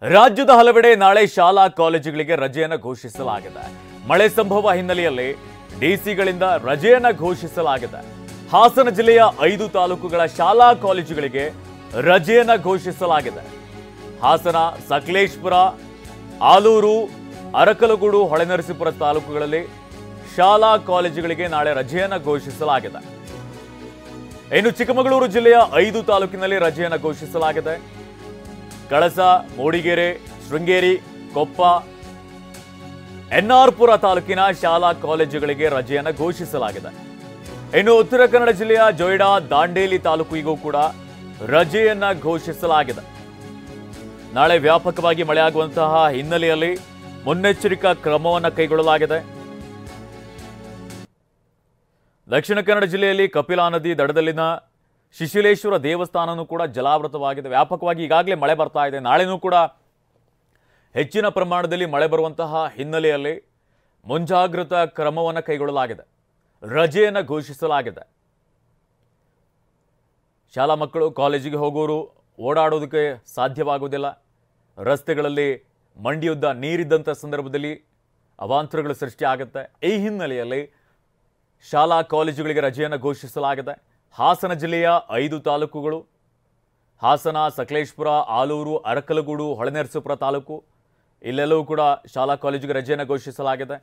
ರಾಜ್ಯದ ಹಲವೆಡೆ ನಾಳೆ ಶಾಲಾ ಕಾಲೇಜುಗಳಿಗೆ ರಜೆಯನ್ನು ಘೋಷಿಸಲಾಗಿದೆ. ಮಳೆ ಸಂಭವ ಹಿನ್ನೆಲೆಯಲ್ಲಿ ಡಿಸಿಗಳಿಂದ ರಜೆಯನ್ನು ಘೋಷಿಸಲಾಗಿದೆ. ಹಾಸನ ಜಿಲ್ಲೆಯ 5 ತಾಲೂಕುಗಳ ಶಾಲಾ ಕಾಲೇಜುಗಳಿಗೆ ರಜೆಯನ್ನು ಘೋಷಿಸಲಾಗಿದೆ. ಹಾಸನ, ಸಕಲೇಶಪುರ, ಆಲೂರು, ಅರಕಲಗೂಡು, ಹೊಳೆನರಸೀಪುರ ತಾಲೂಕುಗಳಲ್ಲಿ ಶಾಲಾ ಕಾಲೇಜುಗಳಿಗೆ ನಾಳೆ ರಜೆಯನ್ನು ಘೋಷಿಸಲಾಗಿದೆ. ಇನ್ನು ಚಿಕ್ಕಮಗಳೂರು ಜಿಲ್ಲೆಯ 5 ತಾಲೂಕಿನಲ್ಲಿ ರಜೆಯನ್ನು ಘೋಷಿಸಲಾಗಿದೆ. ಕಳಸ, ಮೂಡಿಗೆರೆ, ಶೃಂಗೇರಿ, ಕೊಪ್ಪ, ಎನ್ಆರ್ಪುರ ತಾಲೂಕಿನ ಶಾಲಾ ಕಾಲೇಜುಗಳಿಗೆ ರಜೆಯನ್ನು ಘೋಷಿಸಲಾಗಿದೆ. ಇನ್ನು ಉತ್ತರ ಕನ್ನಡ ಜಿಲ್ಲೆಯ ಜೊಯ್ಡಾ, ದಾಂಡೇಲಿ ತಾಲೂಕಿಗೂ ಕೂಡ ರಜೆಯನ್ನ ಘೋಷಿಸಲಾಗಿದೆ. ನಾಳೆ ವ್ಯಾಪಕವಾಗಿ ಮಳೆಯಾಗುವಂತಹ ಹಿನ್ನೆಲೆಯಲ್ಲಿ ಮುನ್ನೆಚ್ಚರಿಕಾ ಕ್ರಮವನ್ನು ಕೈಗೊಳ್ಳಲಾಗಿದೆ. ದಕ್ಷಿಣ ಕನ್ನಡ ಜಿಲ್ಲೆಯಲ್ಲಿ ಕಪಿಲಾ ನದಿ ದಡದಲ್ಲಿನ ಶಿಶಿಲೇಶ್ವರ ದೇವಸ್ಥಾನನೂ ಕೂಡ ಜಲಾವೃತವಾಗಿದೆ. ವ್ಯಾಪಕವಾಗಿ ಈಗಾಗಲೇ ಮಳೆ ಬರ್ತಾ ಇದೆ. ನಾಳೆನೂ ಕೂಡ ಹೆಚ್ಚಿನ ಪ್ರಮಾಣದಲ್ಲಿ ಮಳೆ ಬರುವಂತಹ ಹಿನ್ನೆಲೆಯಲ್ಲಿ ಮುಂಜಾಗ್ರತಾ ಕ್ರಮವನ್ನು ಕೈಗೊಳ್ಳಲಾಗಿದೆ. ರಜೆಯನ್ನು ಘೋಷಿಸಲಾಗಿದೆ. ಶಾಲಾ ಮಕ್ಕಳು ಕಾಲೇಜಿಗೆ ಹೋಗೋರು ಓಡಾಡೋದಕ್ಕೆ ಸಾಧ್ಯವಾಗುವುದಿಲ್ಲ. ರಸ್ತೆಗಳಲ್ಲಿ ಮಂಡಿಯುದ್ದ ನೀರಿದ್ದಂಥ ಸಂದರ್ಭದಲ್ಲಿ ಅವಾಂತರಗಳು ಸೃಷ್ಟಿಯಾಗುತ್ತೆ. ಈ ಹಿನ್ನೆಲೆಯಲ್ಲಿ ಶಾಲಾ ಕಾಲೇಜುಗಳಿಗೆ ರಜೆಯನ್ನು ಘೋಷಿಸಲಾಗಿದೆ. ಹಾಸನ ಜಿಲ್ಲೆಯ 5 ತಾಲೂಕುಗಳು, ಹಾಸನ, ಸಕಲೇಶಪುರ, ಆಲೂರು, ಅರಕಲಗೂಡು, ಹೊಳೆನರಸೀಪುರ ತಾಲೂಕು, ಇಲ್ಲೆಲ್ಲವೂ ಕೂಡ ಶಾಲಾ ಕಾಲೇಜಿಗೆ ರಜೆಯನ್ನು ಘೋಷಿಸಲಾಗಿದೆ.